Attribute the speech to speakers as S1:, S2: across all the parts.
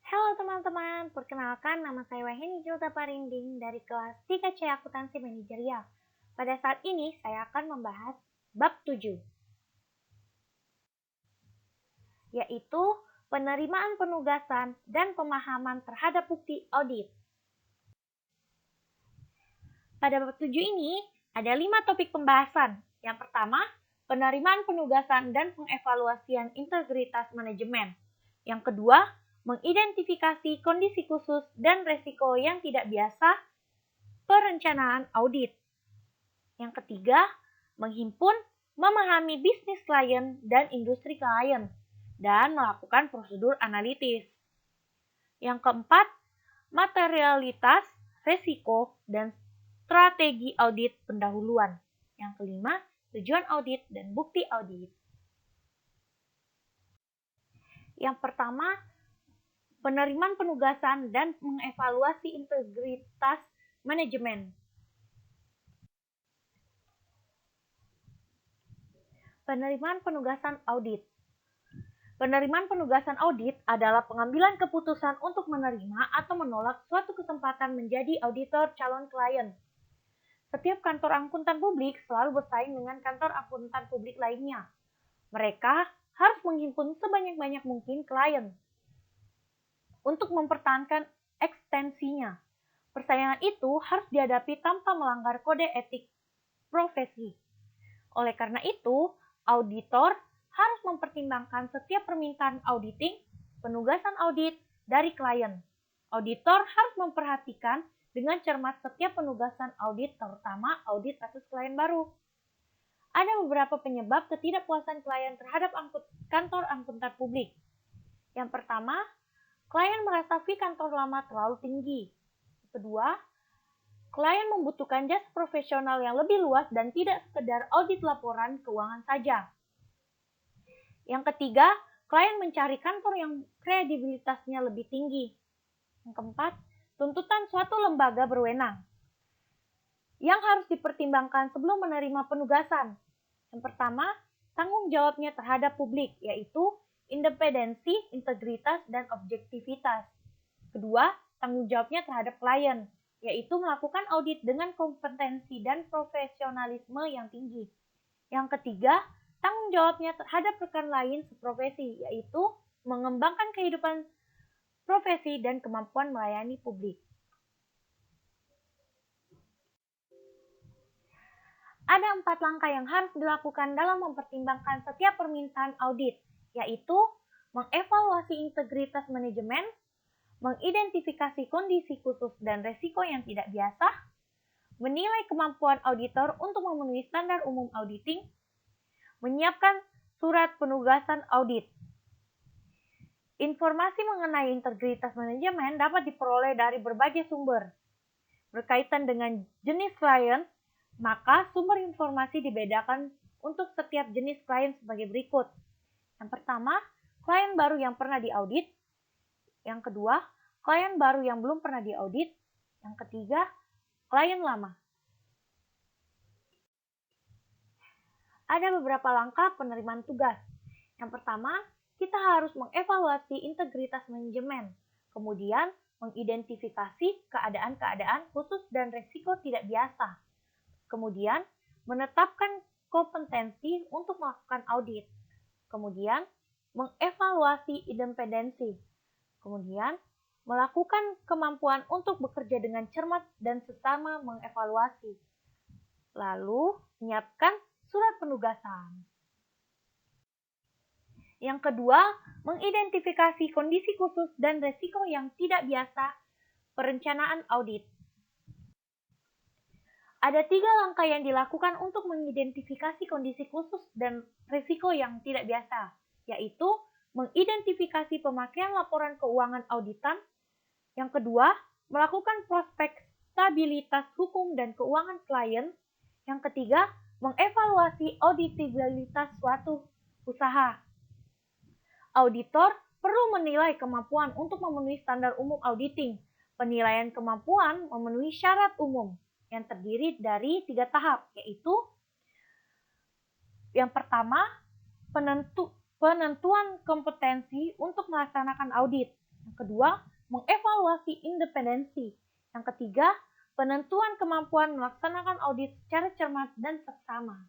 S1: Halo teman-teman, perkenalkan nama saya Waheni Julta Parinding dari kelas 3C Akuntansi Manajerial. Pada saat ini saya akan membahas bab 7, yaitu penerimaan penugasan dan pemahaman terhadap bukti audit. Pada bab 7 ini ada 5 topik pembahasan. Yang pertama, penerimaan penugasan dan pengevaluasian integritas manajemen. Yang kedua, mengidentifikasi kondisi khusus dan resiko yang tidak biasa, perencanaan audit. Yang ketiga, menghimpun, memahami bisnis klien dan industri klien, dan melakukan prosedur analitis. Yang keempat, materialitas, resiko, dan strategi audit pendahuluan. Yang kelima, tujuan audit dan bukti audit. Yang pertama, penerimaan penugasan dan mengevaluasi integritas manajemen. Penerimaan penugasan audit. Penerimaan penugasan audit adalah pengambilan keputusan untuk menerima atau menolak suatu kesempatan menjadi auditor calon klien. Setiap kantor akuntan publik selalu bersaing dengan kantor akuntan publik lainnya. Mereka harus menghimpun sebanyak-banyak mungkin klien untuk mempertahankan ekstensinya. Persaingan itu harus dihadapi tanpa melanggar kode etik profesi. Oleh karena itu, auditor harus mempertimbangkan setiap permintaan auditing, penugasan audit dari klien. Auditor harus memperhatikan dengan cermat setiap penugasan audit, terutama audit atas klien baru. Ada beberapa penyebab ketidakpuasan klien terhadap kantor akuntan publik. Yang pertama, klien merasa fee kantor lama terlalu tinggi. Kedua, klien membutuhkan jasa profesional yang lebih luas dan tidak sekedar audit laporan keuangan saja. Yang ketiga, klien mencari kantor yang kredibilitasnya lebih tinggi. Yang keempat, tuntutan suatu lembaga berwenang yang harus dipertimbangkan sebelum menerima penugasan. Yang pertama, tanggung jawabnya terhadap publik, yaitu independensi, integritas, dan objektivitas. Kedua, tanggung jawabnya terhadap klien, yaitu melakukan audit dengan kompetensi dan profesionalisme yang tinggi. Yang ketiga, tanggung jawabnya terhadap rekan lain seprofesi, yaitu mengembangkan kehidupan profesi dan kemampuan melayani publik. Ada 4 langkah yang harus dilakukan dalam mempertimbangkan setiap permintaan audit, yaitu mengevaluasi integritas manajemen, mengidentifikasi kondisi khusus dan resiko yang tidak biasa, menilai kemampuan auditor untuk memenuhi standar umum auditing, menyiapkan surat penugasan audit. Informasi mengenai integritas manajemen dapat diperoleh dari berbagai sumber. Berkaitan dengan jenis klien, maka sumber informasi dibedakan untuk setiap jenis klien sebagai berikut. Yang pertama, klien baru yang pernah diaudit. Yang kedua, klien baru yang belum pernah diaudit. Yang ketiga, klien lama. Ada beberapa langkah penerimaan tugas. Yang pertama, kita harus mengevaluasi integritas manajemen. Kemudian, mengidentifikasi keadaan-keadaan khusus dan risiko tidak biasa. Kemudian, menetapkan kompetensi untuk melakukan audit. Kemudian, mengevaluasi independensi. Kemudian, melakukan kemampuan untuk bekerja dengan cermat dan sesama mengevaluasi. Lalu, menyiapkan surat penugasan. Yang kedua, mengidentifikasi kondisi khusus dan risiko yang tidak biasa, perencanaan audit. Ada 3 langkah yang dilakukan untuk mengidentifikasi kondisi khusus dan risiko yang tidak biasa, yaitu mengidentifikasi pemakaian laporan keuangan auditan. Yang kedua, melakukan prospek stabilitas hukum dan keuangan klien. Yang ketiga, mengevaluasi auditabilitas suatu usaha. Auditor perlu menilai kemampuan untuk memenuhi standar umum auditing. Penilaian kemampuan memenuhi syarat umum yang terdiri dari 3 tahap, yaitu yang pertama, penentuan kompetensi untuk melaksanakan audit. Yang kedua, mengevaluasi independensi. Yang ketiga, penentuan kemampuan melaksanakan audit secara cermat dan seksama.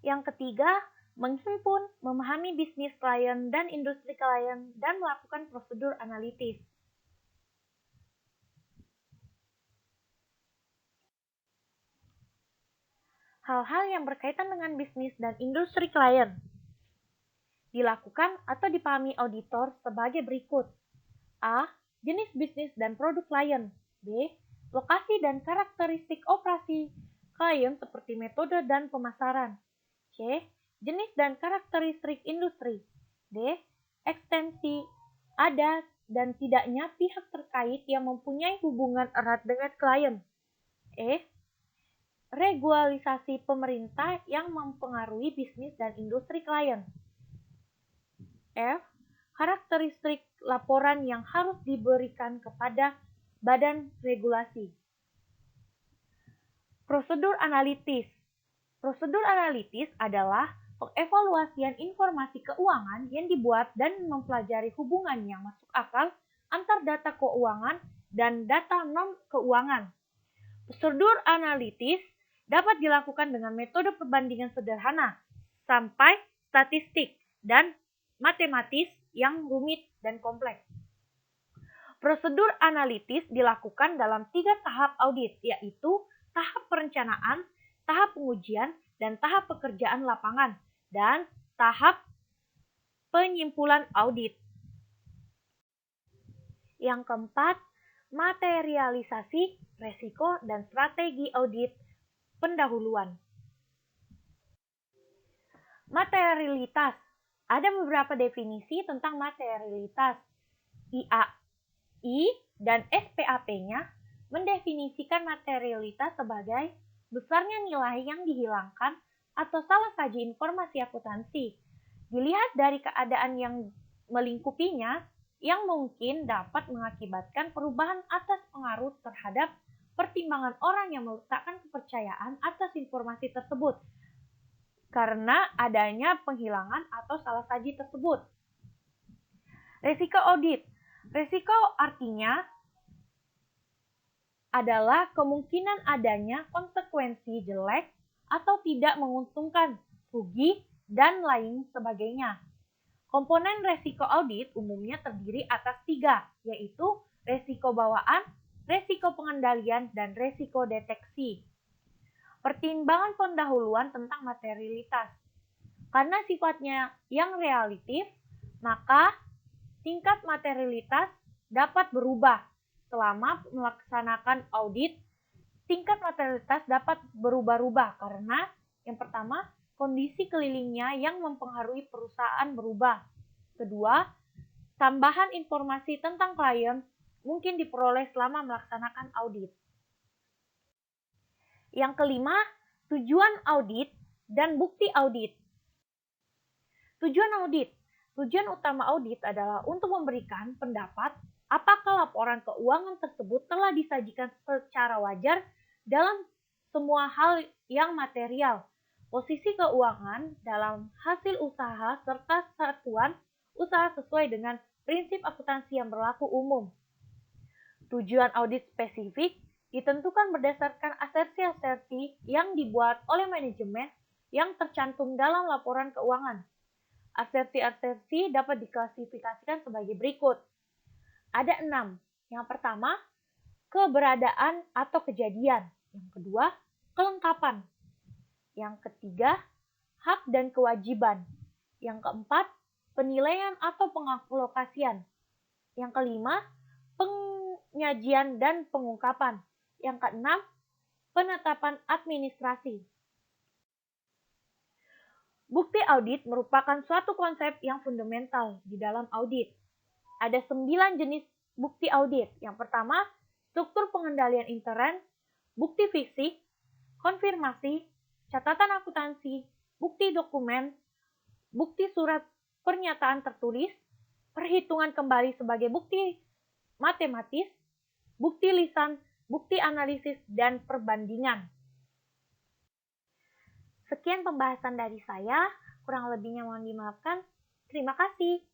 S1: Yang ketiga, menghimpun, memahami bisnis klien dan industri klien, dan melakukan prosedur analitis. Hal-hal yang berkaitan dengan bisnis dan industri klien dilakukan atau dipahami auditor sebagai berikut. A. Jenis bisnis dan produk klien. B. Lokasi dan karakteristik operasi klien seperti metode dan pemasaran. C. Jenis dan karakteristik industri. D. Ekstensi, ada dan tidaknya pihak terkait yang mempunyai hubungan erat dengan klien. E. Regulasi pemerintah yang mempengaruhi bisnis dan industri klien. F. Karakteristik laporan yang harus diberikan kepada badan regulasi. Prosedur analitis. Prosedur analitis adalah pengevaluasian informasi keuangan yang dibuat dan mempelajari hubungan yang masuk akal antar data keuangan dan data non-keuangan. Prosedur analitis dapat dilakukan dengan metode perbandingan sederhana sampai statistik dan matematis yang rumit dan kompleks. Prosedur analitis dilakukan dalam 3 tahap audit, yaitu tahap perencanaan, tahap pengujian, dan tahap pekerjaan lapangan, dan tahap penyimpulan audit. Yang keempat, materialisasi, resiko, dan strategi audit pendahuluan. Materialitas. Ada beberapa definisi tentang materialitas. IAI dan SPAP-nya mendefinisikan materialitas sebagai besarnya nilai yang dihilangkan atau salah saji informasi akuntansi. Dilihat dari keadaan yang melingkupinya, yang mungkin dapat mengakibatkan perubahan atas pengaruh terhadap pertimbangan orang yang meletakkan kepercayaan atas informasi tersebut karena adanya penghilangan atau salah saji tersebut. Resiko audit. Resiko artinya adalah kemungkinan adanya konsekuensi jelek atau tidak menguntungkan, rugi, dan lain sebagainya. Komponen resiko audit umumnya terdiri atas 3, yaitu resiko bawaan, resiko pengendalian, dan resiko deteksi. Pertimbangan pendahuluan tentang materialitas. Karena sifatnya yang relatif, maka tingkat materialitas dapat berubah. Selama melaksanakan audit, tingkat materialitas dapat berubah-ubah karena yang pertama, kondisi kelilingnya yang mempengaruhi perusahaan berubah. Kedua, tambahan informasi tentang klien mungkin diperoleh selama melaksanakan audit. Yang kelima, tujuan audit dan bukti audit. Tujuan audit. Tujuan utama audit adalah untuk memberikan pendapat apakah laporan keuangan tersebut telah disajikan secara wajar dalam semua hal yang material, posisi keuangan dalam hasil usaha serta satuan usaha sesuai dengan prinsip akuntansi yang berlaku umum. Tujuan audit spesifik ditentukan berdasarkan asersi-asersi yang dibuat oleh manajemen yang tercantum dalam laporan keuangan. Asersi-asersi dapat diklasifikasikan sebagai berikut. Ada 6. Yang pertama, keberadaan atau kejadian. Yang kedua, kelengkapan. Yang ketiga, hak dan kewajiban. Yang keempat, penilaian atau pengalokasian. Yang kelima, penyajian dan pengungkapan. Yang keenam, penetapan administrasi. Bukti audit merupakan suatu konsep yang fundamental di dalam audit. Ada 9 jenis bukti audit. Yang pertama, struktur pengendalian intern, bukti fisik, konfirmasi, catatan akuntansi, bukti dokumen, bukti surat pernyataan tertulis, perhitungan kembali sebagai bukti matematis, bukti lisan, bukti analisis, dan perbandingan. Sekian pembahasan dari saya, kurang lebihnya mohon dimaafkan. Terima kasih.